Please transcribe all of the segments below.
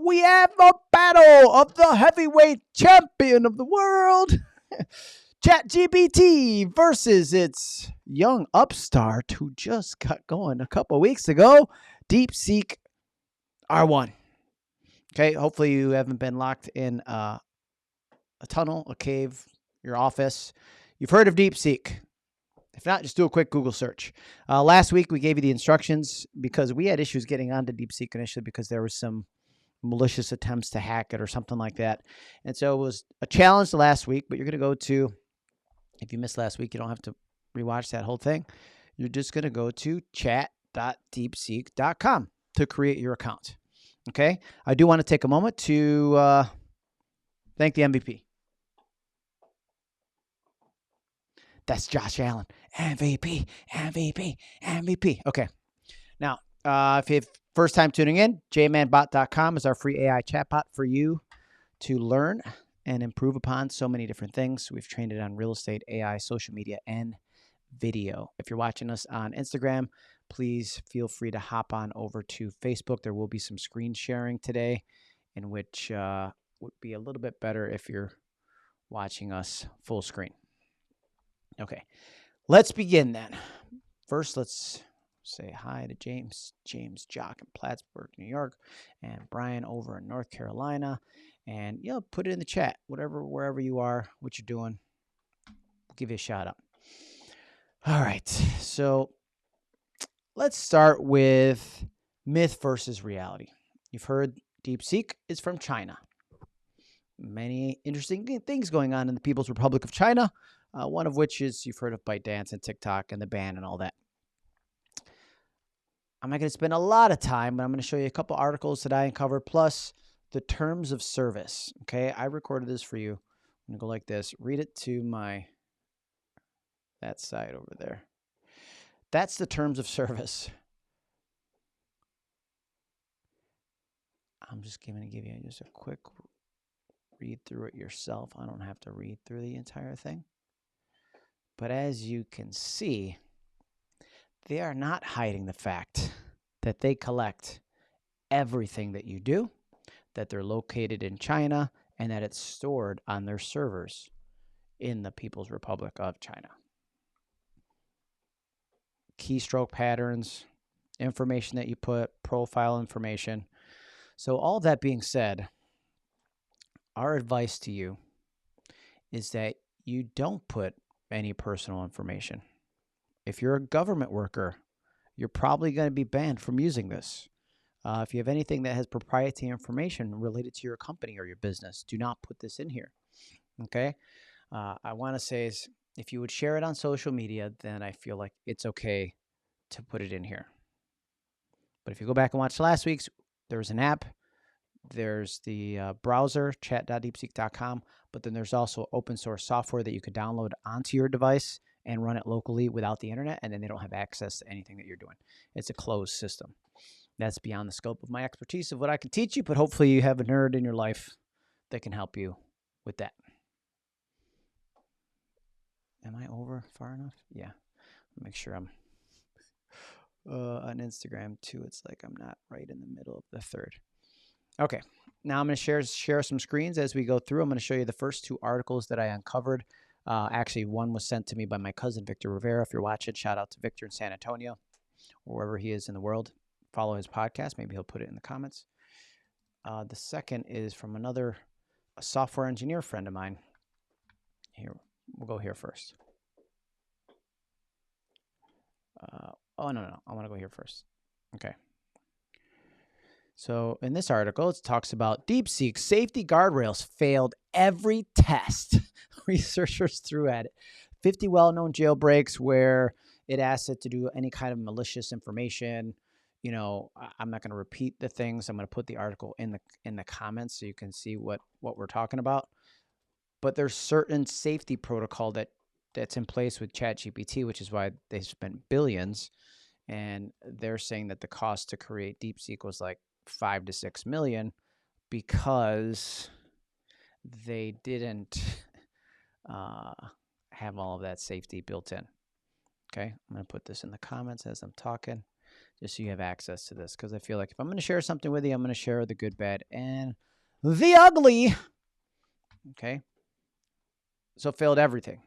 we have a battle of the heavyweight champion of the world, ChatGPT versus its young upstart who just got going a couple weeks ago, DeepSeek R1. Okay, hopefully you haven't been locked in a tunnel, a cave, your office. You've heard of DeepSeek. If not, just do a quick Google search. Last week, we gave you the instructions because we had issues getting onto DeepSeek initially because there was some malicious attempts to hack it or something like that. And so it was a challenge last week, but you're going to go to, if you missed last week, you don't have to rewatch that whole thing. You're just going to go to chat.deepseek.com to create your account. Okay? I do want to take a moment to thank the MVP. That's Josh Allen. MVP, MVP, MVP. Okay. Now, if you're first time tuning in, JManBot.com is our free AI chatbot for you to learn and improve upon so many different things. We've trained it on real estate, AI, social media, and video. If you're watching us on Instagram, please feel free to hop on over to Facebook. There will be some screen sharing today, in which would be a little bit better if you're watching us full screen. Okay, let's begin then. First, let's say hi to James Jock in Plattsburgh, New York, and Brian over in North Carolina. And, put it in the chat, wherever you are, what you're doing. We'll give you a shout out. All right, so let's start with myth versus reality. You've heard DeepSeek is from China. Many interesting things going on in the People's Republic of China. One of which is you've heard of ByteDance and TikTok and the ban and all that. I'm not going to spend a lot of time, but I'm going to show you a couple articles that I uncovered, plus the terms of service. Okay, I recorded this for you. I'm going to go like this. Read it to that side over there. That's the terms of service. I'm just going to give you just a quick read through it yourself. I don't have to read through the entire thing. But as you can see, they are not hiding the fact that they collect everything that you do, that they're located in China, and that it's stored on their servers in the People's Republic of China. Keystroke patterns, information that you put, profile information. So all that being said, our advice to you is that you don't put any personal information. If you're a government worker, you're probably going to be banned from using this. If you have anything that has proprietary information related to your company or your business, do not put this in here. Okay? I want to say is if you would share it on social media, then I feel like it's okay to put it in here. But if you go back and watch last week's, there's an app. There's the browser, chat.deepseek.com, but then there's also open source software that you could download onto your device and run it locally without the internet, and then they don't have access to anything that you're doing. It's a closed system. That's beyond the scope of my expertise of what I can teach you, but hopefully you have a nerd in your life that can help you with that. Am I over far enough? Yeah. Make sure I'm on Instagram too. It's like I'm not right in the middle of the third. Okay, now I'm going to share some screens as we go through. I'm going to show you the first two articles that I uncovered. Actually, one was sent to me by my cousin, Victor Rivera. If you're watching, shout out to Victor in San Antonio, or wherever he is in the world. Follow his podcast. Maybe he'll put it in the comments. The second is from a software engineer friend of mine. Here, we'll go here first. No. I want to go here first. Okay. So in this article, it talks about DeepSeek safety guardrails failed every test researchers threw at it. 50 well-known jailbreaks where it asks it to do any kind of malicious information. I'm not going to repeat the things. I'm going to put the article in the comments so you can see what we're talking about. But there's certain safety protocol that's in place with ChatGPT, which is why they spent billions. And they're saying that the cost to create DeepSeek was like $5 to $6 million because they didn't have all of that safety built in. Okay, I'm going to put this in the comments as I'm talking. just so you have access to this. Because I feel like if I'm going to share something with you, I'm going to share the good, bad, and the ugly. Okay. So it failed everything.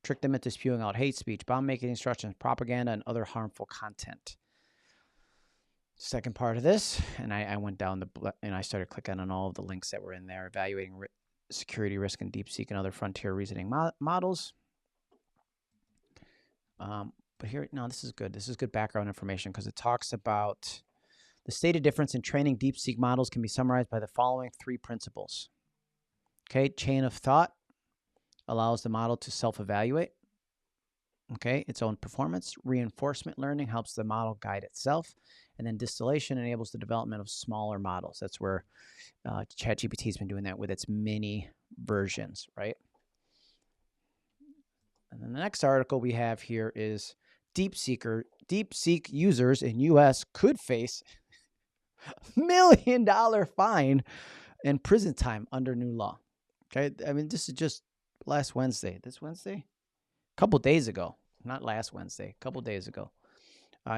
Tricked them into spewing out hate speech, bomb-making instructions, propaganda, and other harmful content. Second part of this, and I went down and I started clicking on all of the links that were in there, evaluating security risk in DeepSeek and other frontier reasoning models. But here, no, this is good. This is good background information because it talks about the stated difference in training DeepSeek models can be summarized by the following 3 principles. Okay, chain of thought allows the model to self-evaluate. Okay, its own performance. Reinforcement learning helps the model guide itself. And then distillation enables the development of smaller models. That's where ChatGPT has been doing that with its mini versions, right? And then the next article we have here is DeepSeek users in U.S. could face $1 million fine and prison time under new law. Okay, I mean, this is just last Wednesday. This Wednesday? A couple days ago. Not last Wednesday. A couple days ago.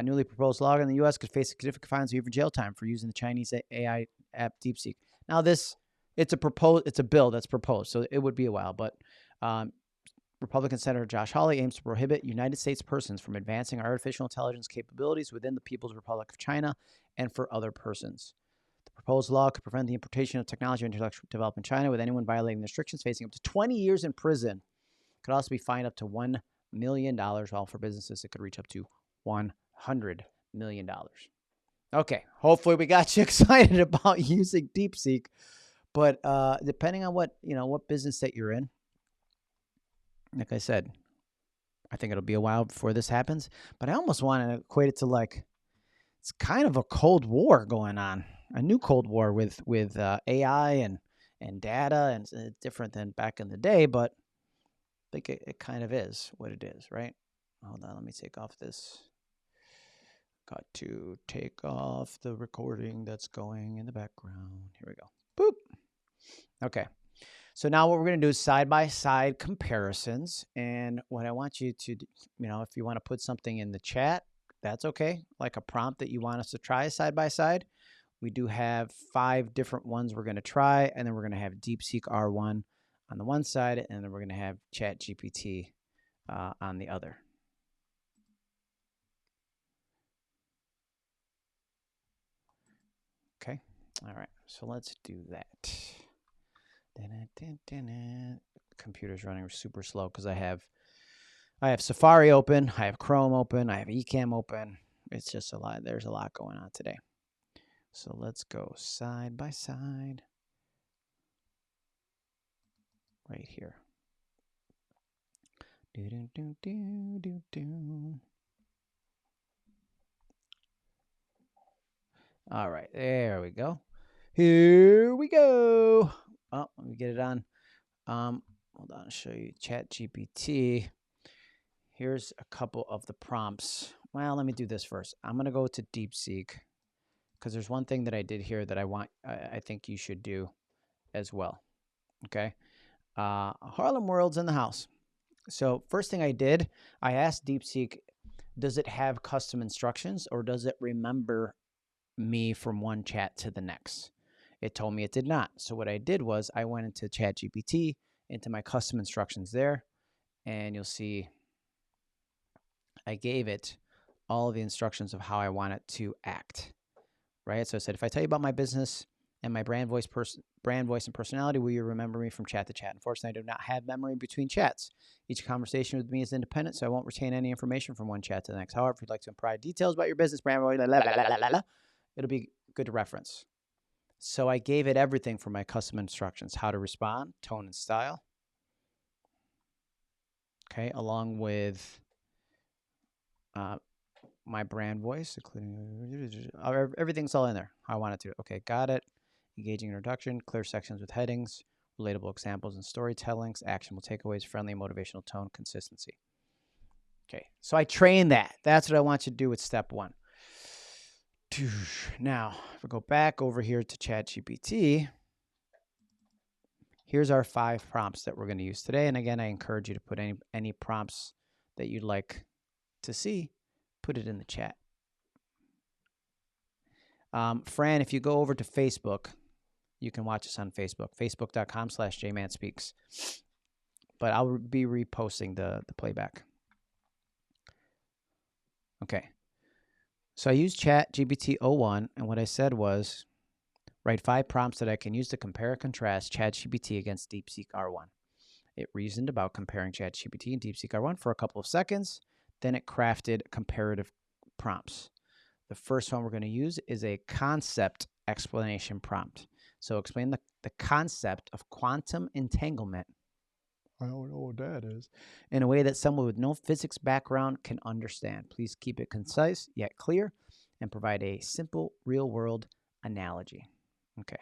Newly proposed law in the U.S. could face significant fines or even jail time for using the Chinese AI app DeepSeek. Now, it's a bill that's proposed, so it would be a while. But Republican Senator Josh Hawley aims to prohibit United States persons from advancing artificial intelligence capabilities within the People's Republic of China and for other persons. The proposed law could prevent the importation of technology or intellectual development in China, with anyone violating the restrictions facing up to 20 years in prison. Could also be fined up to $1 million, while for businesses it could reach up to $100 million. Okay, hopefully we got you excited about using DeepSeek, but depending on what business that you're in, like I said, I think it'll be a while before this happens, but I almost want to equate it to like, it's kind of a Cold War going on, a new Cold War with AI and data, and it's different than back in the day, but I think it kind of is what it is, right? Hold on, let me take off this. Got to take off the recording that's going in the background. Here we go. Boop. Okay. So now what we're going to do is side-by-side comparisons. And what I want you to, if you want to put something in the chat, that's okay. Like a prompt that you want us to try side-by-side. We do have 5 different ones we're going to try. And then we're going to have DeepSeek R1 on the one side. And then we're going to have ChatGPT on the other. Okay. All right. So let's do that. Computer's running super slow because I have Safari open, I have Chrome open, I have Ecamm open. It's just a lot. There's a lot going on today. So let's go side by side right here. All right, there we go. Here we go. Oh, let me get it on. Hold on, I'll show you ChatGPT. Here's a couple of the prompts. Well, let me do this first. I'm going to go to DeepSeek because there's one thing that I did here that I think you should do as well. Okay. Harlem World's in the house. So first thing I did, I asked DeepSeek, does it have custom instructions or does it remember me from one chat to the next? It told me it did not. So what I did was I went into ChatGPT, into my custom instructions there, and you'll see I gave it all of the instructions of how I want it to act, right? So I said, if I tell you about my business and my brand voice and personality, will you remember me from chat to chat? Unfortunately, I do not have memory between chats. Each conversation with me is independent, so I won't retain any information from one chat to the next. However, if you'd like to provide details about your business, brand voice, it'll be good to reference. So I gave it everything for my custom instructions, how to respond, tone and style, okay, along with my brand voice, including everything's all in there. How I want it to. Okay, got it. Engaging introduction, clear sections with headings, relatable examples and storytellings, actionable takeaways, friendly motivational tone, consistency. Okay, so I trained that. That's what I want you to do with step 1. Now, if we go back over here to ChatGPT, here's our 5 prompts that we're going to use today. And again, I encourage you to put any prompts that you'd like to see put it in the chat. Fran, if you go over to Facebook, you can watch us on Facebook, facebook.com/JManSpeaks. But I'll be reposting the playback. Okay. So I used ChatGPT 01, and what I said was, write 5 prompts that I can use to compare and contrast ChatGPT against DeepSeek R1. It reasoned about comparing ChatGPT and DeepSeek R1 for a couple of seconds. Then it crafted comparative prompts. The first one we're going to use is a concept explanation prompt. So explain the concept of quantum entanglement. I don't know what that is. In a way that someone with no physics background can understand. Please keep it concise yet clear and provide a simple real-world analogy. Okay.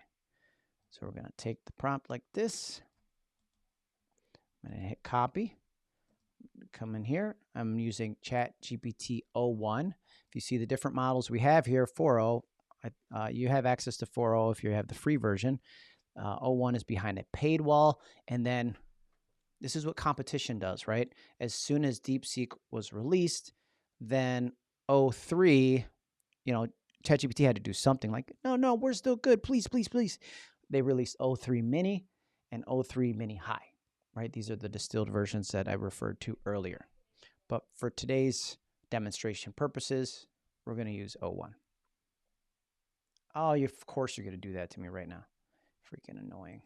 So we're going to take the prompt like this. I'm going to hit copy. Come in here. I'm using ChatGPT 01. If you see the different models we have here, 4.0, you have access to 4.0 if you have the free version. 01 is behind a paid wall. And then this is what competition does, right? As soon as DeepSeek was released, then 03, ChatGPT had to do something like, no, we're still good. Please, please, please. They released 03 Mini and 03 Mini High, right? These are the distilled versions that I referred to earlier. But for today's demonstration purposes, we're going to use 01. Oh, of course you're going to do that to me right now. Freaking annoying.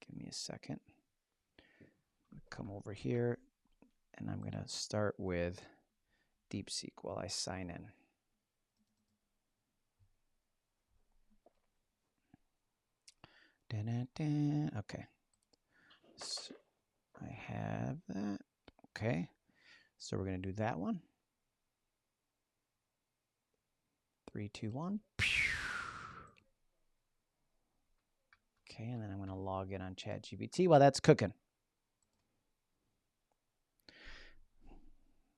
Give me a second. Come over here, and I'm going to start with DeepSeek while I sign in. Okay. So I have that. Okay. So we're going to do that one. 3, 2, 1. Okay, and then I'm going to log in on ChatGPT while that's cooking.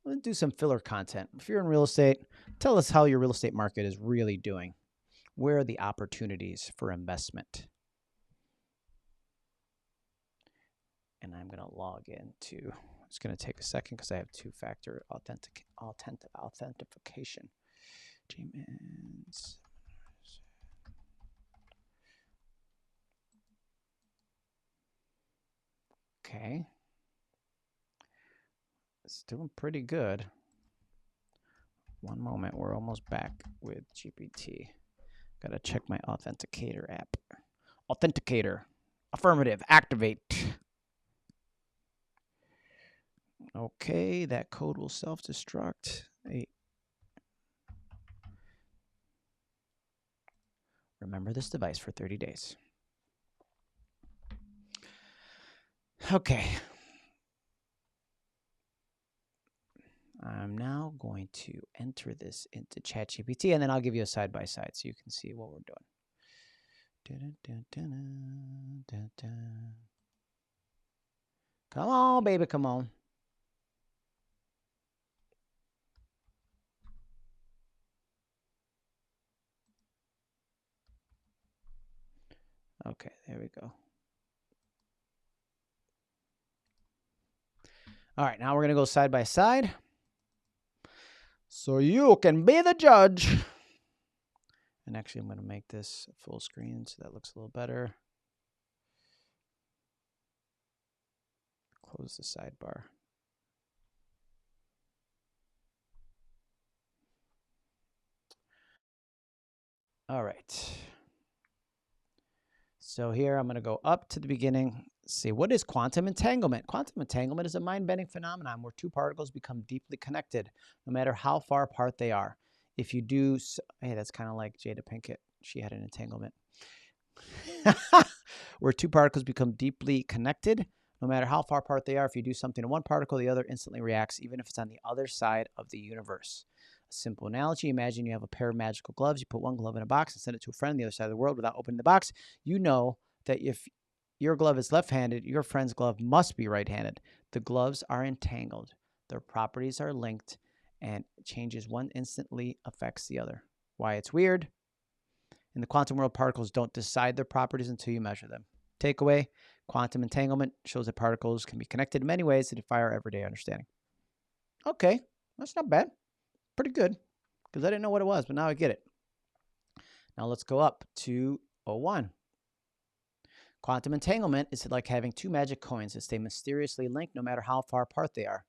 Let's do some filler content. If you're in real estate, tell us how your real estate market is really doing. Where are the opportunities for investment? And I'm going to log into, it's going to take a second because I have 2-factor authentication. JMan's. Okay. It's doing pretty good. One moment, we're almost back with GPT. Got to check my authenticator app. Authenticator. Affirmative. Activate. Okay, that code will self-destruct. Remember this device for 30 days. Okay. I'm now going to enter this into ChatGPT, and then I'll give you a side-by-side so you can see what we're doing. Come on, baby, come on. Okay, there we go. All right, now we're going to go side by side. So you can be the judge. And actually, I'm going to make this full screen so that looks a little better. Close the sidebar. All right. So here I'm going to go up to the beginning. See, what is quantum entanglement? Quantum entanglement is a mind-bending phenomenon where 2 particles become deeply connected, no matter how far apart they are. If you do, hey, that's kind of like Jada Pinkett. She had an entanglement. Where 2 particles become deeply connected, no matter how far apart they are. If you do something to one particle, the other instantly reacts, even if it's on the other side of the universe. A simple analogy, imagine you have a pair of magical gloves. You put one glove in a box and send it to a friend on the other side of the world without opening the box. You know that if your glove is left-handed, your friend's glove must be right-handed. The gloves are entangled. Their properties are linked, and changes one instantly affects the other. Why it's weird? In the quantum world, particles don't decide their properties until you measure them. Takeaway, quantum entanglement shows that particles can be connected in many ways that defy our everyday understanding. Okay, That's not bad. Pretty good, because I didn't know what it was, but now I get it. Now let's go up to 01. Quantum entanglement is like having two magic coins that stay mysteriously linked no matter how far apart they are.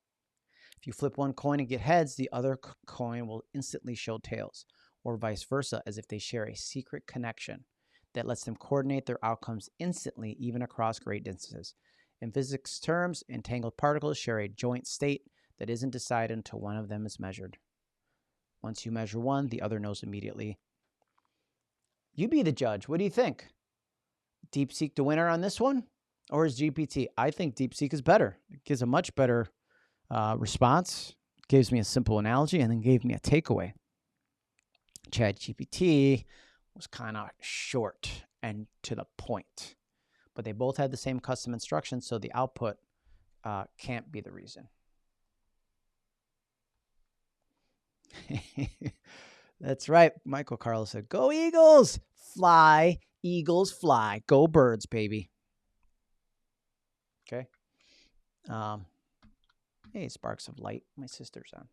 If you flip one coin and get heads, the other coin will instantly show tails, or vice versa, as if they share a secret connection that lets them coordinate their outcomes instantly, even across great distances. In physics terms, entangled particles share a joint state that isn't decided until one of them is measured. Once you measure one, the other knows immediately. You be the judge. What do you think? DeepSeek the winner on this one? Or is GPT? I think DeepSeek is better. It gives a much better response, gives me a simple analogy, and then gave me a takeaway. ChatGPT was kind of short and to the point, but they both had the same custom instructions, so the output can't be the reason. That's right. Michael Carlos said, "Go Eagles! Fly, Eagles, fly. Go Birds, baby." Okay. Hey, Sparks of Light. My sister's on.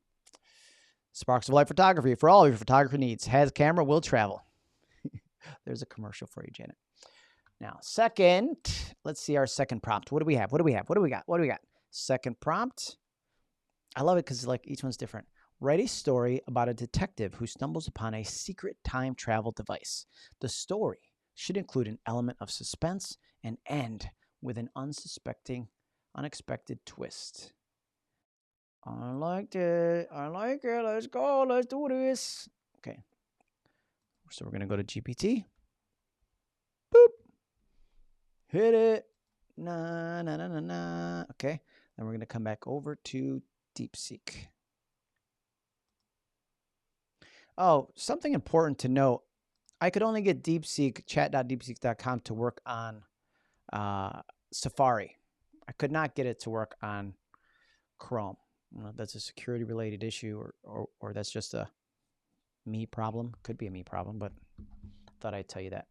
Sparks of Light Photography for all of your photography needs. Has camera, will travel. There's a commercial for you, Janet. Now, second, let's see our second prompt. What do we have? What do we got? Second prompt. I love it because like each one's different. Write a story about a detective who stumbles upon a secret time travel device. The story should include an element of suspense and end with an unexpected twist. I like it. Let's go. Let's do this. Okay. So we're going to go to GPT. Boop. Hit it. Nah. Okay. Then we're going to come back over to DeepSeek. Oh, something important to note. I could only get DeepSeek, chat.deepseek.com to work on Safari. I could not get it to work on Chrome. That's a security-related issue, or that's just a me problem. Could be a me problem, but I thought I'd tell you that.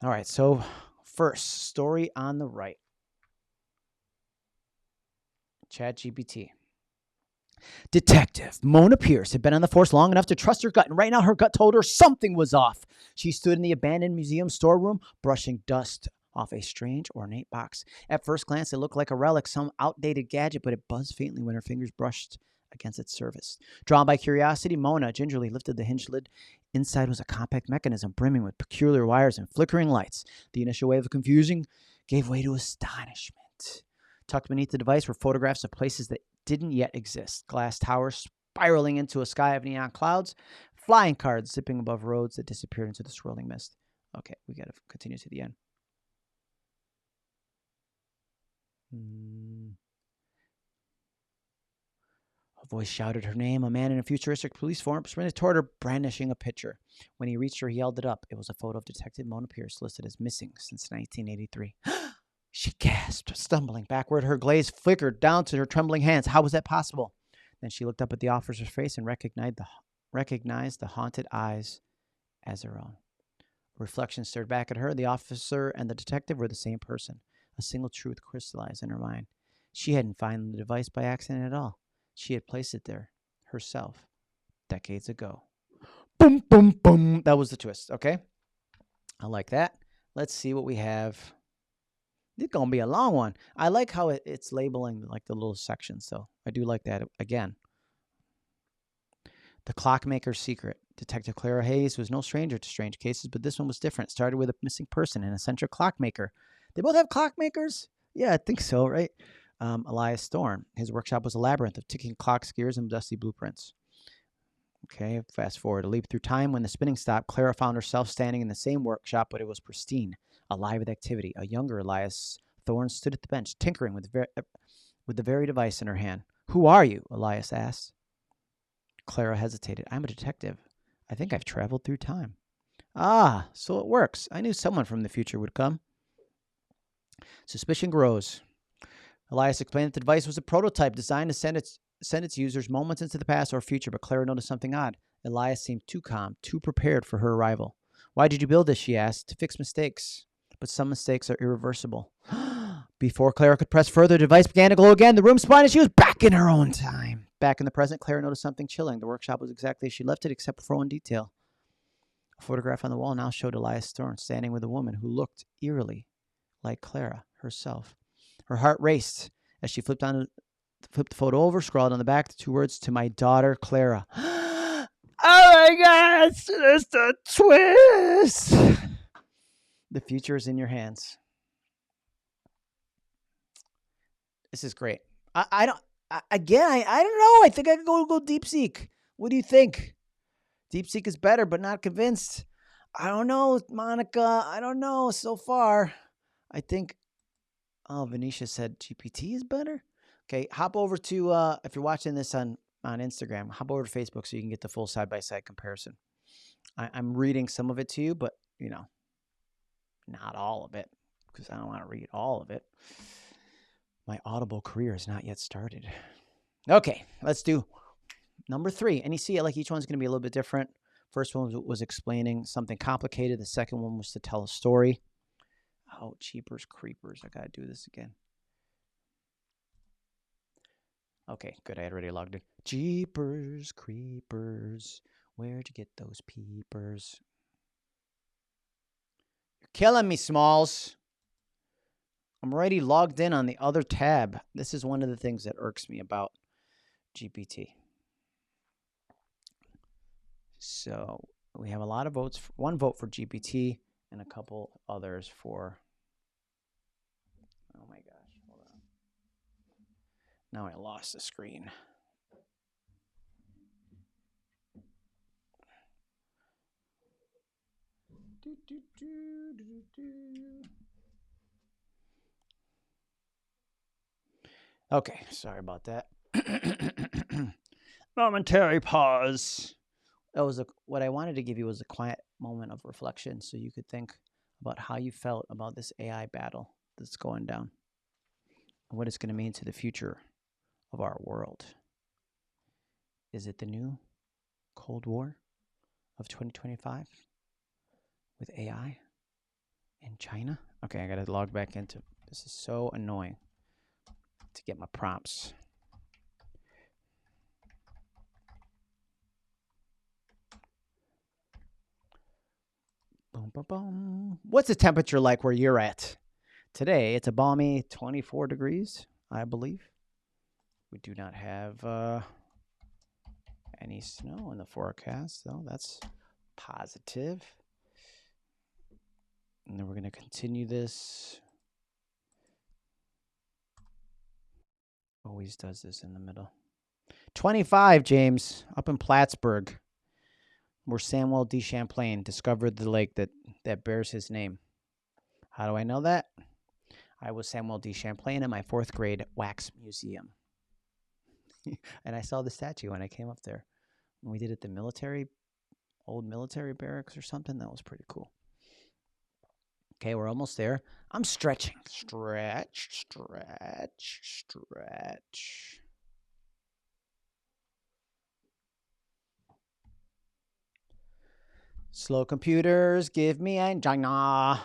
All right, so first, story on the right. ChatGPT. Detective Mona Pierce had been on the force long enough to trust her gut, and right now her gut told her something was off. She stood in the abandoned museum storeroom, brushing dust off a strange, ornate box. At first glance, it looked like a relic, some outdated gadget, but it buzzed faintly when her fingers brushed against its surface. Drawn by curiosity, Mona gingerly lifted the hinge lid. Inside was a compact mechanism brimming with peculiar wires and flickering lights. The initial wave of confusion gave way to astonishment. Tucked beneath the device were photographs of places that didn't yet exist. Glass towers spiraling into a sky of neon clouds, flying cars zipping above roads that disappeared into the swirling mist. Okay, we got to continue to the end. A voice shouted her name. A man in a futuristic police form sprinted toward her, brandishing a picture. When he reached her, he held it up. It was a photo of Detective Mona Pierce, listed as missing since 1983. She gasped, stumbling backward. Her glaze flickered down to her trembling hands. How was that possible? Then she looked up at the officer's face and recognized the haunted eyes as her own. A reflection stared back at her. The officer and the detective were the same person. A single truth crystallized in her mind. She hadn't found the device by accident at all. She had placed it there herself decades ago. Boom, boom, boom. That was the twist. Okay. I like that. Let's see what we have. This is going to be a long one. I like how it's labeling like the little sections. So I do like that. Again, the clockmaker's secret. Detective Clara Hayes was no stranger to strange cases, but this one was different. It started with a missing person and a eccentric clockmaker. They both have clockmakers? Yeah, I think so, right? Elias Storm. His workshop was a labyrinth of ticking clocks, gears, and dusty blueprints. Okay, fast forward. A leap through time. When the spinning stopped, Clara found herself standing in the same workshop, but it was pristine, alive with activity. A younger Elias Thorne stood at the bench, tinkering with the very device in her hand. "Who are you?" Elias asked. Clara hesitated. "I'm a detective. I think I've traveled through time." "Ah, so it works. I knew someone from the future would come." Suspicion grows. Elias explained that the device was a prototype designed to send its users moments into the past or future, but Clara noticed something odd. Elias seemed too calm, too prepared for her arrival. "Why did you build this?" she asked. "To fix mistakes. But some mistakes are irreversible." Before Clara could press further, the device began to glow again. The room spun and she was back in her own time. Back in the present, Clara noticed something chilling. The workshop was exactly as she left it, except for one detail. A photograph on the wall now showed Elias Thorne standing with a woman who looked eerily like Clara herself. Her heart raced as she flipped the photo over, scrawled on the back the two words, "To my daughter, Clara." Oh my God, it's just a twist. The future is in your hands. This is great. I don't know. I think I could go DeepSeek. What do you think? DeepSeek is better, but not convinced. I don't know, Monica. I don't know so far. I think, Venetia said GPT is better. Okay, hop over to, if you're watching this on Instagram, hop over to Facebook so you can get the full side-by-side comparison. I'm reading some of it to you, but, not all of it, because I don't want to read all of it. My Audible career has not yet started. Okay, let's do number 3. And you see, like, each one's going to be a little bit different. First one was explaining something complicated. The second one was to tell a story. Oh, Jeepers Creepers. I got to do this again. Okay, good. I had already logged in. Jeepers Creepers. Where'd you get those peepers? You're killing me, Smalls. I'm already logged in on the other tab. This is one of the things that irks me about GPT. So we have a lot of votes. One vote for GPT and a couple others for... Oh my gosh, hold on. Now I lost the screen. Okay, sorry about that. Momentary pause. That was what I wanted to give you was a quiet moment of reflection so you could think about how you felt about this AI battle that's going down and what it's going to mean to the future of our world. Is it the new Cold War of 2025 with AI in China? Okay, I got to log back into... This is so annoying to get my prompts. Boom, boom, boom. What's the temperature like where you're at? Today, it's a balmy 24 degrees, I believe. We do not have any snow in the forecast, though. That's positive. And then we're going to continue this. Always does this in the middle. 25, James, up in Plattsburgh, where Samuel de Champlain discovered the lake that bears his name. How do I know that? I was Samuel de Champlain in my 4th grade wax museum. And I saw the statue when I came up there. And we did it at the old military barracks or something. That was pretty cool. Okay, we're almost there. I'm stretching. Stretch, stretch, stretch. Slow computers, give me angina.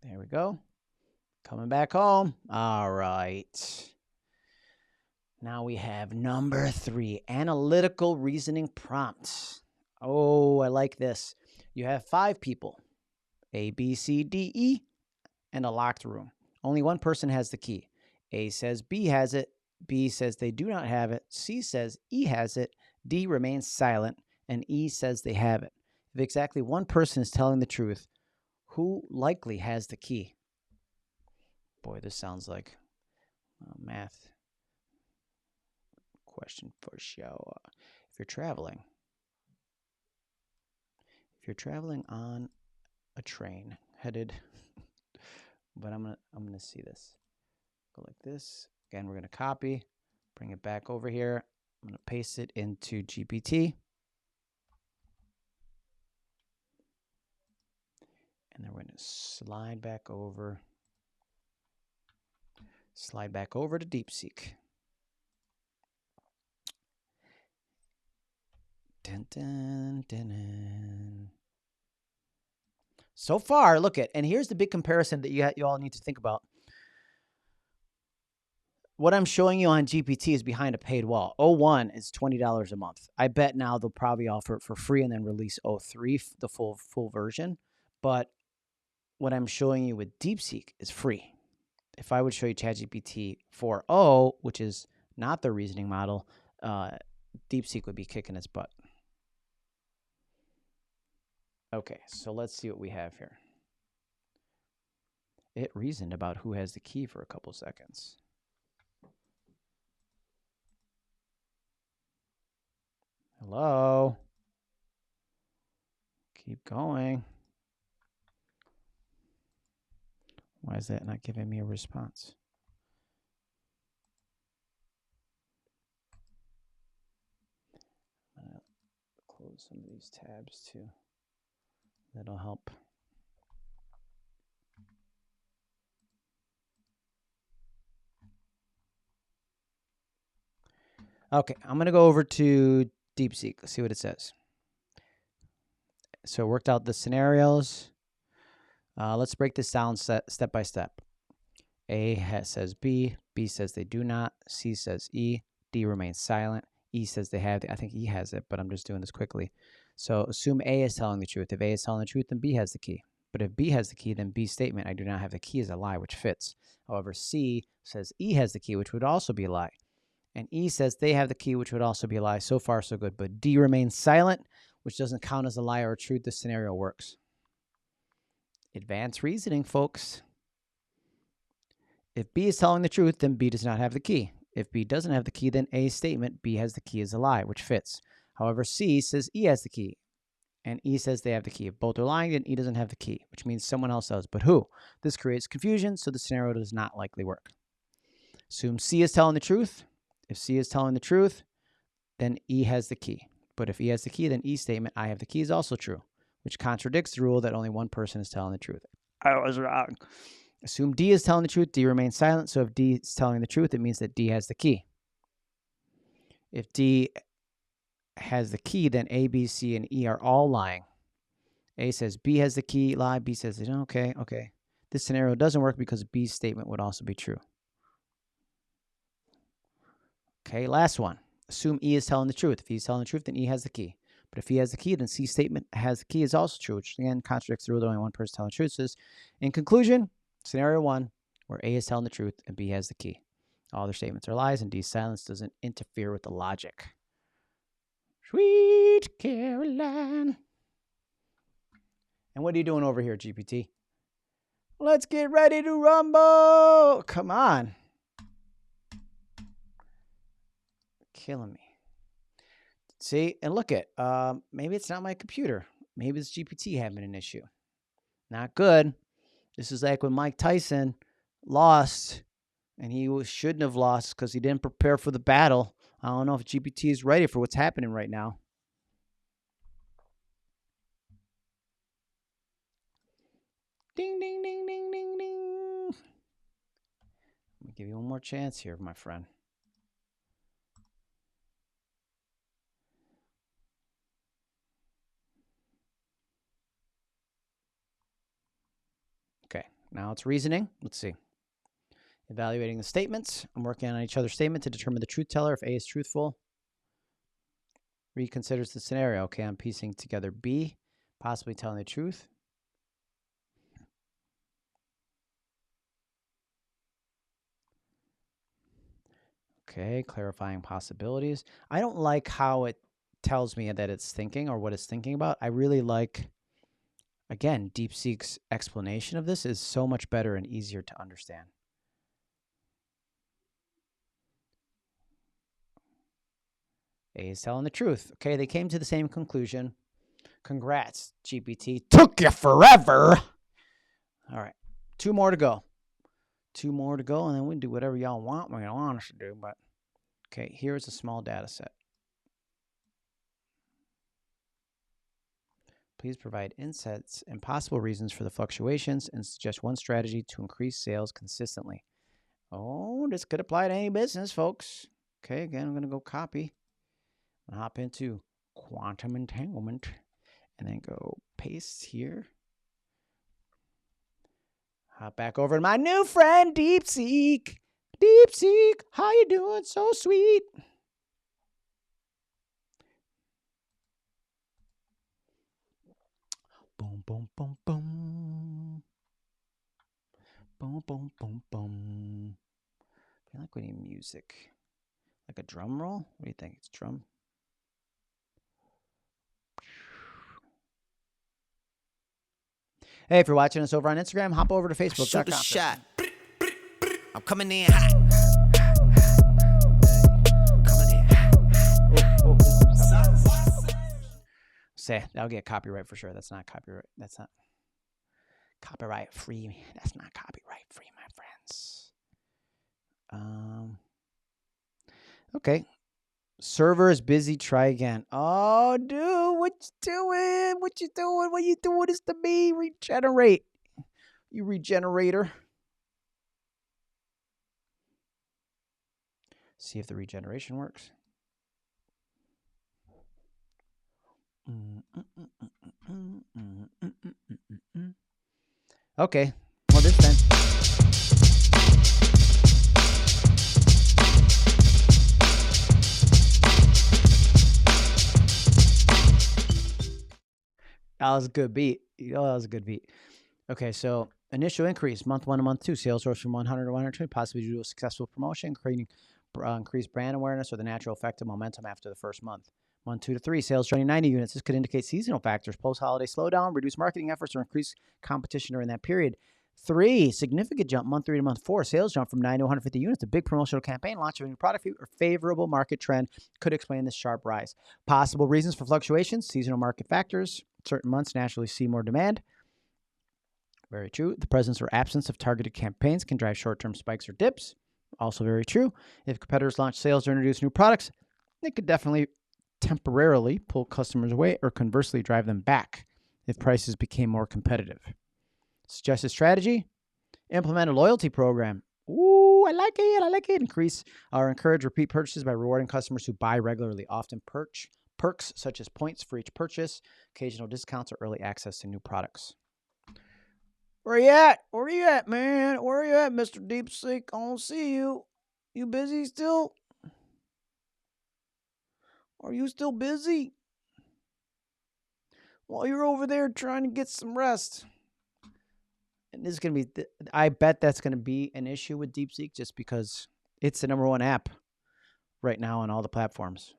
There we go. Coming back home. All right. Now we have number 3, analytical reasoning prompts. Oh, I like this. You have 5 people, A, B, C, D, E, and a locked room. Only one person has the key. A says B has it. B says they do not have it. C says E has it. D remains silent. And E says they have it. If exactly one person is telling the truth, who likely has the key? Boy, this sounds like a math question for show. If you're traveling on a train headed, but I'm gonna see this. Go like this. Again, we're gonna copy, bring it back over here. I'm gonna paste it into GPT. And then we're gonna slide back over to DeepSeek. Dun, dun, dun, dun. So far, look at, and here's the big comparison that you all need to think about. What I'm showing you on GPT is behind a paid wall. O1 is $20 a month. I bet now they'll probably offer it for free and then release O3, the full version. But what I'm showing you with DeepSeek is free. If I would show you ChatGPT 4.0, which is not the reasoning model, DeepSeek would be kicking its butt. Okay, so let's see what we have here. It reasoned about who has the key for a couple seconds. Hello? Keep going. Why is that not giving me a response? I'm going to close some of these tabs too. That'll help. Okay, I'm going to go over to DeepSeek. Let's see what it says. So worked out the scenarios. Let's break this down step by step. A says B, B says they do not, C says E, D remains silent, E says they have, I think E has it, but I'm just doing this quickly. So assume A is telling the truth. If A is telling the truth, then B has the key. But if B has the key, then B's statement, I do not have the key, is a lie, which fits. However, C says E has the key, which would also be a lie. And E says they have the key, which would also be a lie. So far, so good. But D remains silent, which doesn't count as a lie or a truth. This scenario works. Advanced reasoning, folks. If B is telling the truth, then B does not have the key. If B doesn't have the key, then A's statement, B has the key, is a lie, which fits. However, C says E has the key, and E says they have the key. If both are lying, then E doesn't have the key, which means someone else does. But who? This creates confusion, so the scenario does not likely work. Assume C is telling the truth. If C is telling the truth, then E has the key. But if E has the key, then E's statement, I have the key, is also true, which contradicts the rule that only one person is telling the truth. I was wrong. Assume D is telling the truth, D remains silent. So if D is telling the truth, it means that D has the key. If D has the key, then A, B, C, and E are all lying. A says B has the key, lie. B says, okay. This scenario doesn't work because B's statement would also be true. Okay, last one. Assume E is telling the truth. If he's telling the truth, then E has the key. But if he has the key, then C's statement has the key is also true, which again contradicts the rule that only one person telling the truth. So in conclusion, scenario one, where A is telling the truth and B has the key. All their statements are lies, and D's silence doesn't interfere with the logic. Sweet Caroline. And what are you doing over here, GPT? Let's get ready to rumble. Come on. Killing me. See, and look at, maybe it's not my computer. Maybe it's GPT having an issue. Not good. This is like when Mike Tyson lost, and he shouldn't have lost because he didn't prepare for the battle. I don't know if GPT is ready for what's happening right now. Ding, ding, ding, ding, ding, ding. Let me give you one more chance here, my friend. Okay, now it's reasoning. Let's see. Evaluating the statements. I'm working on each other's statement to determine the truth teller. If A is truthful, reconsiders the scenario. Okay, I'm piecing together B, possibly telling the truth. Okay, clarifying possibilities. I don't like how it tells me that it's thinking or what it's thinking about. I really like, again, DeepSeek's explanation of this is so much better and easier to understand. A is telling the truth. Okay, they came to the same conclusion. Congrats, GPT. Took you forever. All right, 2 more to go. 2 more to go, and then we can do whatever y'all want us to do. But okay, here's a small data set. Please provide insights and possible reasons for the fluctuations and suggest one strategy to increase sales consistently. Oh, this could apply to any business, folks. Okay, again, I'm going to go copy and hop into quantum entanglement and then go paste here. Hop back over to my new friend, DeepSeek. DeepSeek, how you doing? So sweet. Boom, boom, boom, boom. Boom, boom, boom, boom. I feel like we need music. Like a drum roll? What do you think? It's drum? Hey, if you're watching us over on Instagram, hop over to Facebook.com. Shoot the shot. I'm coming in hot. Say, that'll get copyright for sure. That's not copyright. That's not copyright free. That's not copyright free, my friends. Okay. Server is busy. Try again. Oh, dude, what you doing? What you doing? What you doing this to me? Regenerate. You regenerator. See if the regeneration works. Okay. Well, this then. That was a good beat. You know, that was a good beat. Okay, so initial increase, month 1 to month 2. Sales rose from 100 to 120, possibly due to a successful promotion, creating increased brand awareness or the natural effect of momentum after the first month. Month 2 to 3, sales joining 90 units. This could indicate seasonal factors, post-holiday slowdown, reduced marketing efforts, or increased competition during that period. 3, significant jump, month 3 to month 4. Sales jump from 90 to 150 units. A big promotional campaign, launch of a new product, or favorable market trend could explain this sharp rise. Possible reasons for fluctuations, seasonal market factors. Certain months naturally see more demand. Very true. The presence or absence of targeted campaigns can drive short-term spikes or dips. Also very true. If competitors launch sales or introduce new products, they could definitely temporarily pull customers away or conversely drive them back if prices became more competitive. Suggested strategy, implement a loyalty program. Ooh, I like it. I like it. Increase or encourage repeat purchases by rewarding customers who buy regularly. Often perks such as points for each purchase, occasional discounts, or early access to new products. Where you at? Where you at, man? Where you at, Mr. DeepSeek? I don't see you. You busy still? Are you still busy? Well, you're over there trying to get some rest. And this is going to be, I bet that's going to be an issue with DeepSeek just because it's the #1 app right now on all the platforms.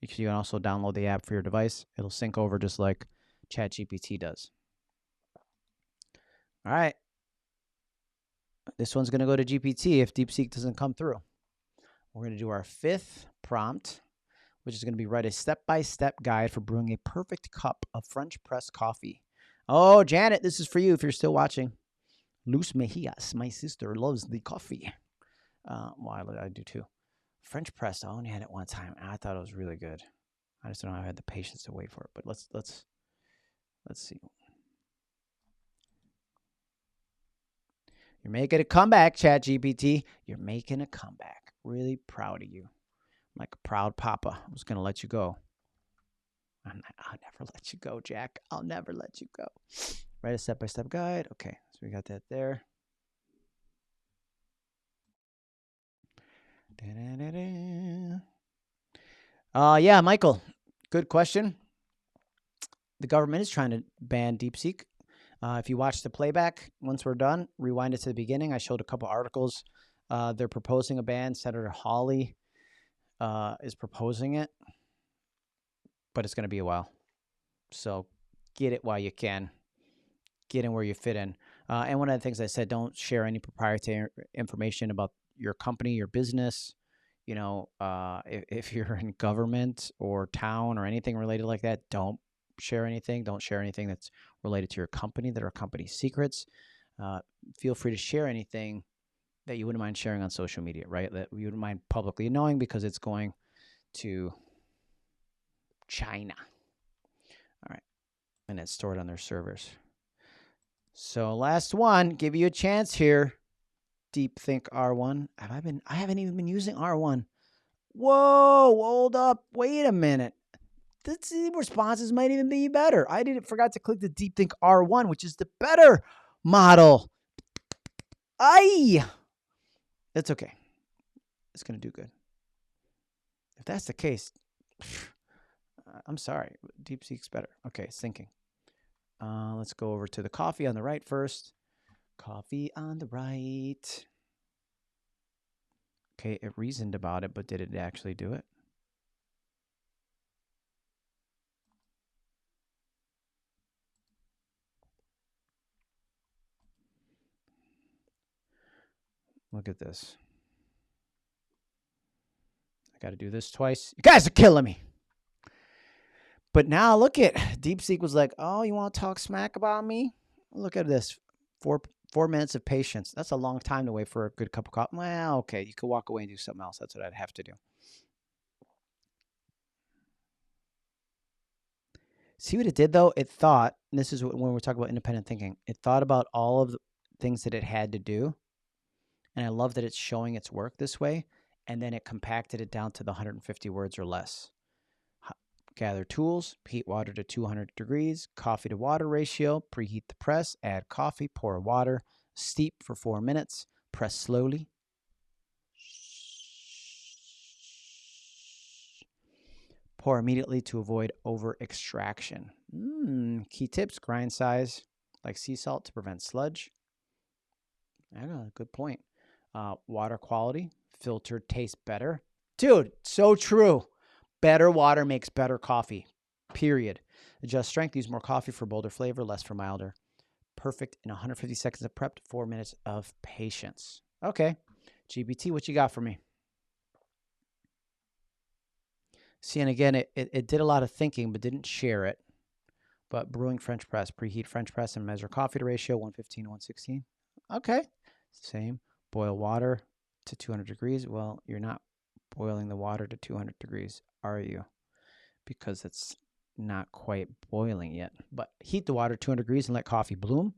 You can also download the app for your device. It'll sync over just like ChatGPT does. All right. This one's going to go to GPT if DeepSeek doesn't come through. We're going to do our 5th prompt, which is going to be write a step-by-step guide for brewing a perfect cup of French press coffee. Oh, Janet, this is for you if you're still watching. Luz Mejias, my sister, loves the coffee. Well, I do too. French press, I only had it one time. I thought it was really good. I just don't know if I had the patience to wait for it. But let's see. You're making a comeback, ChatGPT. You're making a comeback. Really proud of you. I'm like a proud papa. I was going to let you go. I'll never let you go, Jack. I'll never let you go. Write a step-by-step guide. Okay, so we got that there. Yeah, Michael, good question. The government is trying to ban DeepSeek. If you watch the playback, once we're done, rewind it to the beginning. I showed a couple articles. They're proposing a ban. Senator Hawley is proposing it, but it's going to be a while. So get it while you can. Get in where you fit in. And one of the things I said, don't share any proprietary information about your company, your business. You know, if you're in government or town or anything related like that, don't share anything. Don't share anything that's related to your company that are company secrets. Feel free to share anything that you wouldn't mind sharing on social media, right? That you wouldn't mind publicly knowing because it's going to China. All right. And it's stored on their servers. So last one, give you a chance here. DeepThink R1. I haven't even been using R1. Whoa, hold up. Wait a minute. The responses might even be better. I forgot to click the DeepThink R1, which is the better model. Aye! It's okay. It's going to do good. If that's the case, I'm sorry. DeepSeek's better. Okay, it's thinking. Let's go over to the coffee on the right first. Coffee on the right. Okay, it reasoned about it, but did it actually do it? Look at this. I got to do this twice. You guys are killing me. But now look at DeepSeek was like, oh, you want to talk smack about me? Look at this. Four minutes of patience. That's a long time to wait for a good cup of coffee. Well, okay, you could walk away and do something else. That's what I'd have to do. See what it did, though? It thought, and this is when we're talking about independent thinking, it thought about all of the things that it had to do. And I love that it's showing its work this way. And then it compacted it down to the 150 words or less. Gather tools, heat water to 200 degrees, coffee to water ratio, preheat the press, add coffee, pour water, steep for 4 minutes, press slowly. Pour immediately to avoid over extraction. Key tips: grind size like sea salt to prevent sludge. I know, good point. Water quality, filtered tastes better. Dude, so true. Better water makes better coffee, period. Adjust strength, use more coffee for bolder flavor, less for milder. Perfect in 150 seconds of prep, 4 minutes of patience. Okay, GPT, what you got for me? See, and again, it did a lot of thinking, but didn't share it. But brewing French press, preheat French press and measure coffee to ratio 115 to 116. Okay, same. Boil water to 200 degrees. Well, you're not boiling the water to 200 degrees, are you? Because it's not quite boiling yet. But heat the water 200 degrees and let coffee bloom.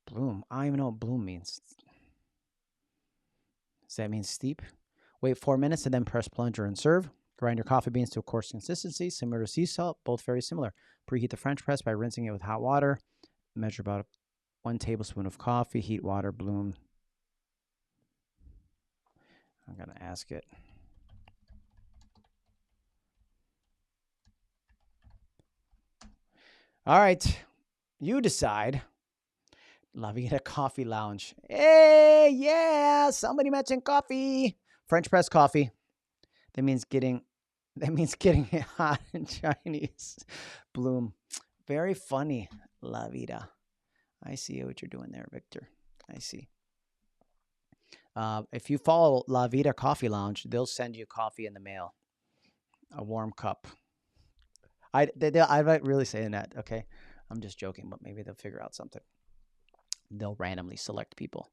Bloom. I don't even know what bloom means. Does that mean steep? Wait 4 minutes and then press plunger and serve. Grind your coffee beans to a coarse consistency, similar to sea salt, both very similar. Preheat the French press by rinsing it with hot water. Measure about 1 tablespoon of coffee. Heat water, bloom. I'm going to ask it. All right. You decide. La Vida Coffee Lounge. Hey, yeah. Somebody mentioned coffee. French press coffee. That means getting it hot in Chinese. Bloom. Very funny. La Vida. I see what you're doing there, Victor. I see. If you follow La Vida Coffee Lounge, they'll send you coffee in the mail, a warm cup. I'm not really saying that, okay? I'm just joking, but maybe they'll figure out something. They'll randomly select people.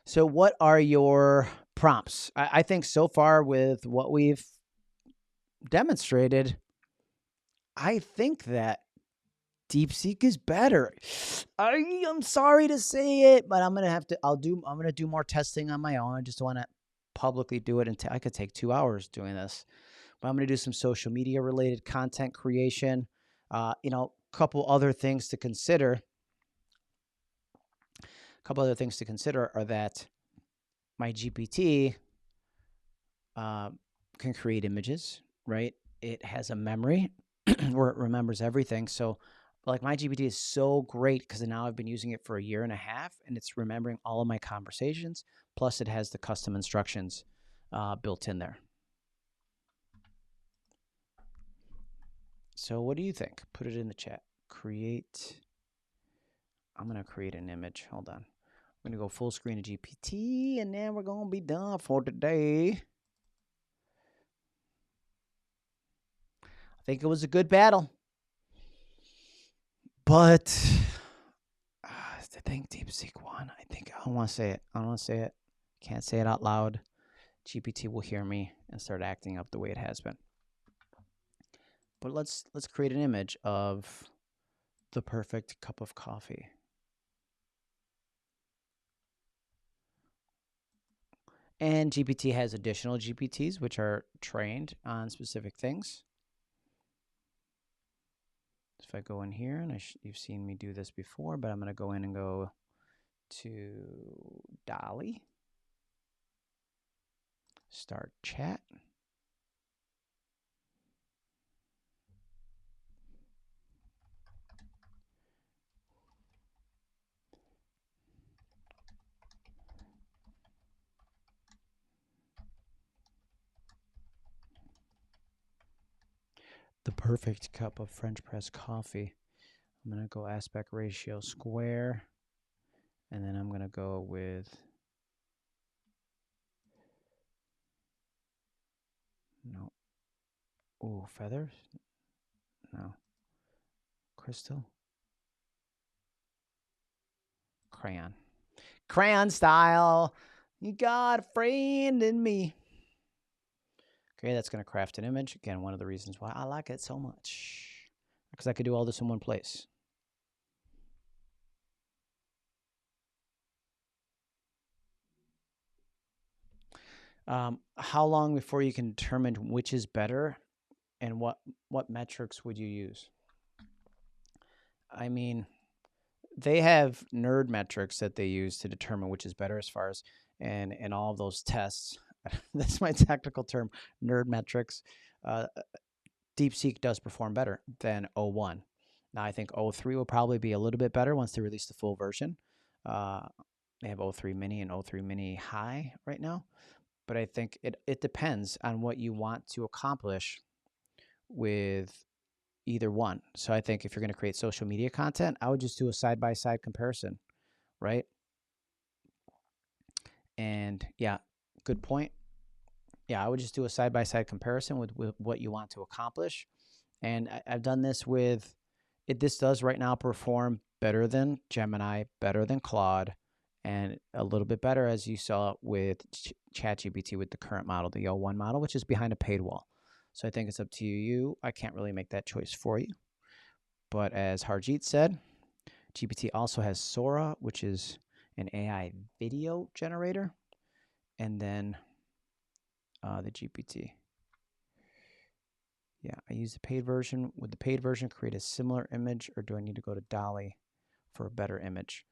So what are your prompts? I think so far with what we've demonstrated, I think that DeepSeek is better. I'm sorry to say it, but I'm gonna do more testing on my own. I just want to publicly do it, and I could take 2 hours doing this. But I'm gonna do some social media related content creation. Couple other things to consider. A couple other things to consider are that my GPT can create images, right? It has a memory where it remembers everything. So like my GPT is so great because now I've been using it for 1.5 years and it's remembering all of my conversations. Plus it has the custom instructions built in there. So what do you think? Put it in the chat. I'm going to create an image. Hold on. I'm going to go full screen of GPT and then we're going to be done for today. I think it was a good battle. But I think DeepSeek won. I don't want to say it. Can't say it out loud. GPT will hear me and start acting up the way it has been. But let's create an image of the perfect cup of coffee. And GPT has additional GPTs which are trained on specific things. If I go in here, and you've seen me do this before, but I'm going to go in and go to Dolly. Start chat. The perfect cup of French press coffee. I'm going to go aspect ratio square. And then I'm going to go with no. Oh, feathers? No. Crystal? Crayon. Crayon style. You got a friend in me. Okay, that's going to craft an image. Again, one of the reasons why I like it so much. Because I could do all this in one place. How long before you can determine which is better, and what metrics would you use? I mean, they have nerd metrics that they use to determine which is better as far as and all of those tests. That's my technical term, nerd metrics. DeepSeek does perform better than O1. Now, I think O3 will probably be a little bit better once they release the full version. They have O3 Mini and O3 Mini High right now. But I think it depends on what you want to accomplish with either one. So I think if you're going to create social media content, I would just do a side-by-side comparison, right? And yeah, good point. Yeah, I would just do a side-by-side comparison with what you want to accomplish. And I've done this with it. This does right now perform better than Gemini, better than Claude, and a little bit better, as you saw with ChatGPT with the current model, the O1 model, which is behind a paywall. So I think it's up to you. I can't really make that choice for you. But as Harjeet said, GPT also has Sora, which is an AI video generator, and then the GPT. Yeah, I use the paid version. Would the paid version create a similar image, or do I need to go to Dolly for a better image?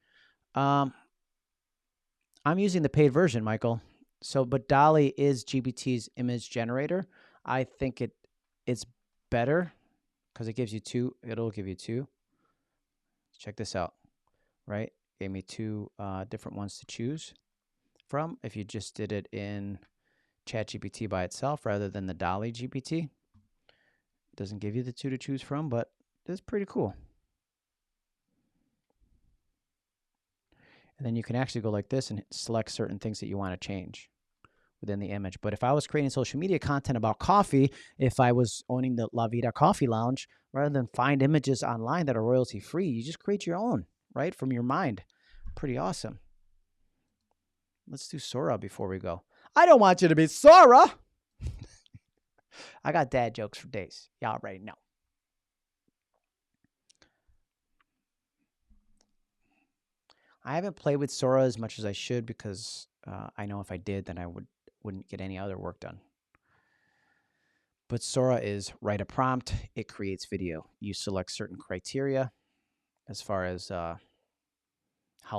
I'm using the paid version, Michael. So, but Dolly is GPT's image generator. I think it's better because it gives you two. It'll give you two. Check this out, right? Gave me two different ones to choose from. If you just did it in ChatGPT by itself rather than the Dolly GPT, it doesn't give you the two to choose from, but it's pretty cool. And then you can actually go like this and select certain things that you want to change within the image. But if I was creating social media content about coffee, if I was owning the La Vida Coffee Lounge, rather than find images online that are royalty free, you just create your own, right? From your mind. Pretty awesome. Let's do Sora before we go. I don't want you to be Sora. I got dad jokes for days. Y'all already know. I haven't played with Sora as much as I should because I know if I did, then I wouldn't get any other work done. But Sora is write a prompt. It creates video. You select certain criteria as far as how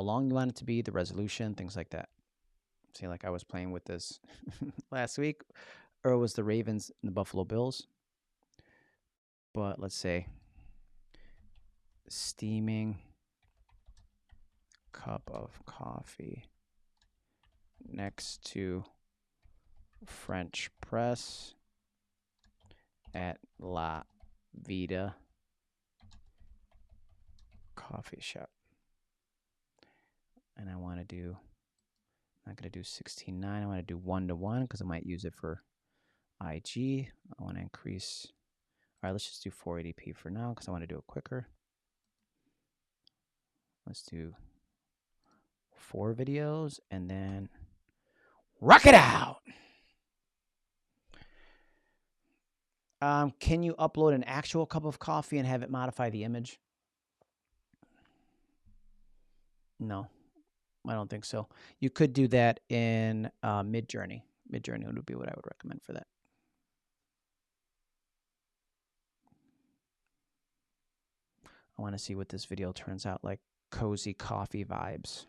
long you want it to be, the resolution, things like that. See, like I was playing with this last week, or it was the Ravens and the Buffalo Bills. But let's say steaming cup of coffee next to French press at La Vida coffee shop. And I want to do, I'm not going to do 16:9. I want to do 1:1 because I might use it for IG. I want to increase. All right, let's just do 480p for now because I want to do it quicker. Let's do 4 videos and then rock it out. Can you upload an actual cup of coffee and have it modify the image? No, I don't think so. You could do that in Midjourney. Midjourney would be what I would recommend for that. I want to see what this video turns out like. Cozy coffee vibes.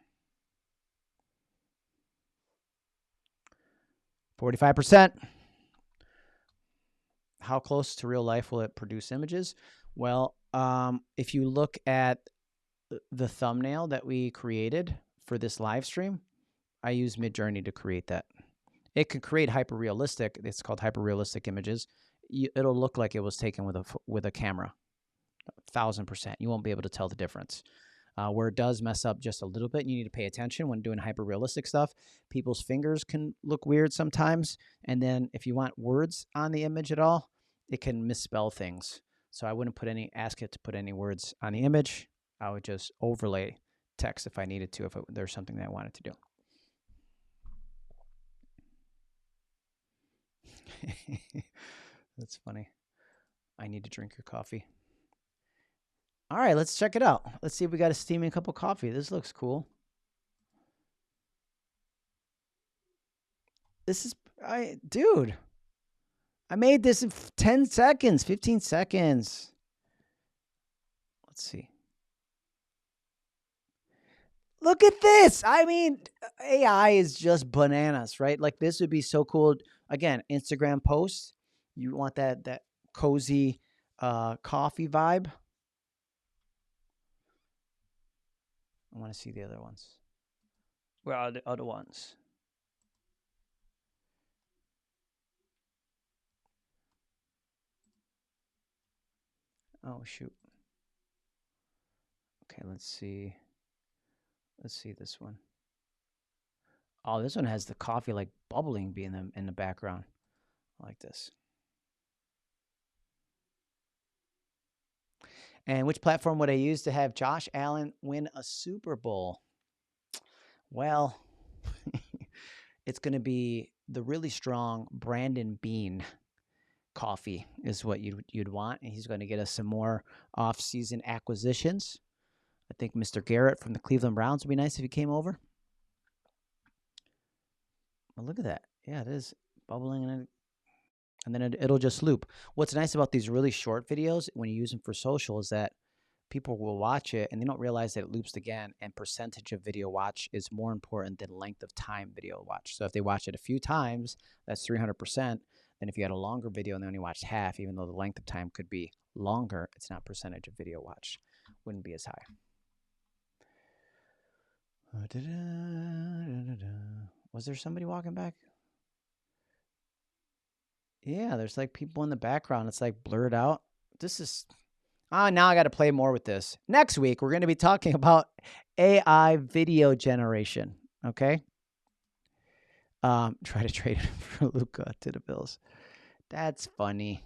45%. How close to real life will it produce images? Well, if you look at the thumbnail that we created for this live stream, I use Midjourney to create that. It can create hyper-realistic. It's called hyper-realistic images. It'll look like it was taken with a camera, 1,000%. You won't be able to tell the difference. Where it does mess up just a little bit, you need to pay attention when doing hyper-realistic stuff. People's fingers can look weird sometimes. And then if you want words on the image at all, it can misspell things. So I wouldn't ask it to put any words on the image. I would just overlay text if I needed to, if there's something that I wanted to do. That's funny. I need to drink your coffee. All right, let's check it out. Let's see if we got a steaming cup of coffee. This looks cool. This is, dude, I made this in 10 seconds, 15 seconds. Let's see. Look at this. I mean, AI is just bananas, right? Like this would be so cool. Again, Instagram post. You want that cozy coffee vibe. I want to see the other ones. Where are the other ones? Oh, shoot. Okay, let's see. Let's see this one. Oh, this one has the coffee like bubbling being in the background. I like this. And which platform would I use to have Josh Allen win a Super Bowl? Well, it's going to be the really strong Brandon Bean coffee is what you'd want. And he's going to get us some more off-season acquisitions. I think Mr. Garrett from the Cleveland Browns would be nice if he came over. Oh, look at that. Yeah, it is bubbling and then it'll just loop. What's nice about these really short videos when you use them for social is that people will watch it and they don't realize that it loops again, and percentage of video watch is more important than length of time video watch. So if they watch it a few times, that's 300%. Then if you had a longer video and they only watched half, even though the length of time could be longer, it's not percentage of video watch. Wouldn't be as high. Was there somebody walking back? Yeah, there's like people in the background. It's like blurred out. This is, now I got to play more with this. Next week, we're going to be talking about AI video generation. Okay. Try to trade it for Luka to the Bills. That's funny.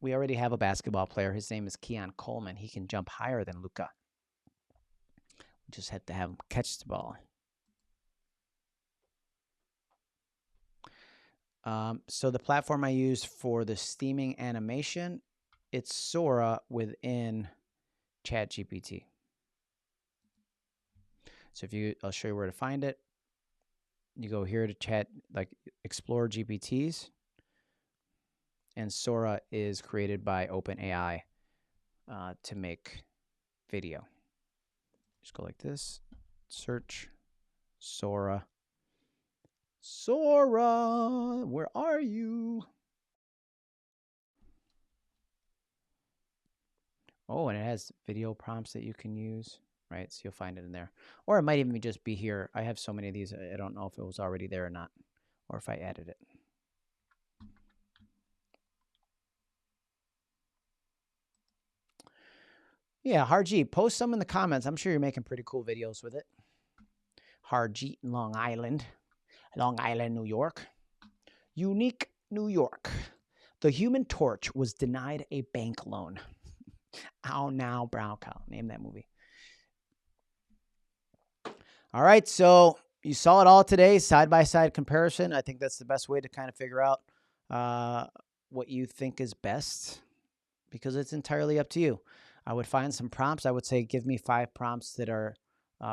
We already have a basketball player. His name is Keon Coleman. He can jump higher than Luka. We just had to have him catch the ball. So the platform I use for the steaming animation, it's Sora within ChatGPT. So I'll show you where to find it. You go here to chat, like explore GPTs, and Sora is created by OpenAI to make video. Just go like this, search Sora. Sora, where are you? Oh, and it has video prompts that you can use, right? So you'll find it in there. Or it might even just be here. I have so many of these, I don't know if it was already there or not, or if I added it. Yeah, Harjeet, post some in the comments. I'm sure you're making pretty cool videos with it. Harjeet in Long Island, New York. Unique, New York. The Human Torch was denied a bank loan. How now, brown cow? Name that movie. All right, so you saw it all today, side-by-side comparison. I think that's the best way to kind of figure out what you think is best, because it's entirely up to you. I would find some prompts. I would say give me 5 prompts that are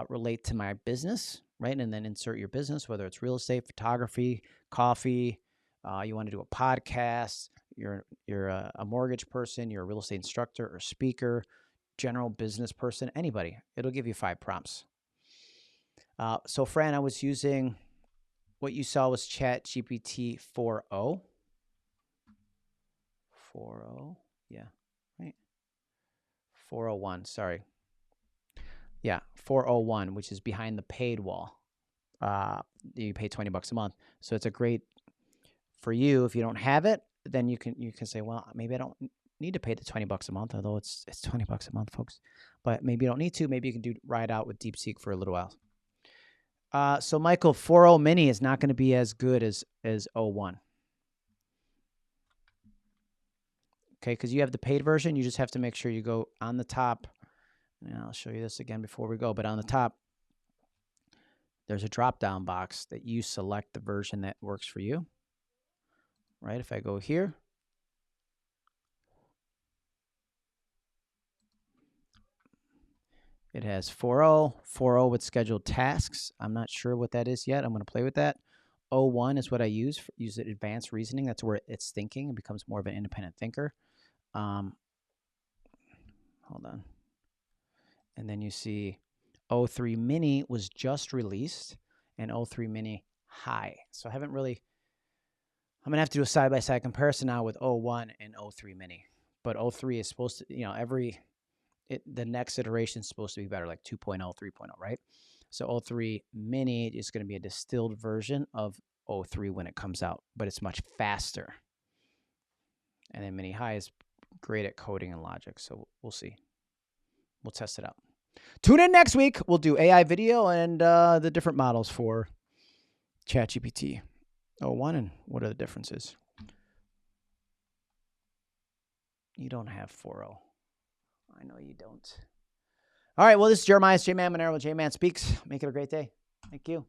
relate to my business, right? And then insert your business, whether it's real estate, photography, coffee, you want to do a podcast, you're a mortgage person, you're a real estate instructor or speaker, general business person, anybody. It'll give you 5 prompts. So Fran, I was using, what you saw was ChatGPT 4.0. 4.0, yeah, right. 401, sorry. Yeah, 401, which is behind the paid wall. You pay $20 a month, so it's a great for you. If you don't have it, then you can say, well, maybe I don't need to pay the $20 a month, although it's $20 a month, folks. But maybe you don't need to. Maybe you can ride out with DeepSeek for a little while. So Michael, 4.0 mini is not going to be as good as 01. Okay, because you have the paid version. You just have to make sure you go on the top. And I'll show you this again before we go. But on the top, there's a drop-down box that you select the version that works for you. Right? If I go here, it has 4.0 with scheduled tasks. I'm not sure what that is yet. I'm going to play with that. 01 is what I use advanced reasoning. That's where it's thinking. It becomes more of an independent thinker. Hold on. And then you see 03 mini was just released and 03 mini high. So I haven't really, I'm going to have to do a side-by-side comparison now with 01 and 03 mini. But 03 is supposed to, the next iteration is supposed to be better, like 2.0, 3.0, right? So 03 mini is going to be a distilled version of 03 when it comes out, but it's much faster. And then mini high is great at coding and logic. So we'll see. We'll test it out. Tune in next week. We'll do AI video and the different models for ChatGPT 01 and what are the differences. You don't have 4.0. I know you don't. All right. Well, this is Jeremiah. It's JMan Monero with JMan Speaks. Make it a great day. Thank you.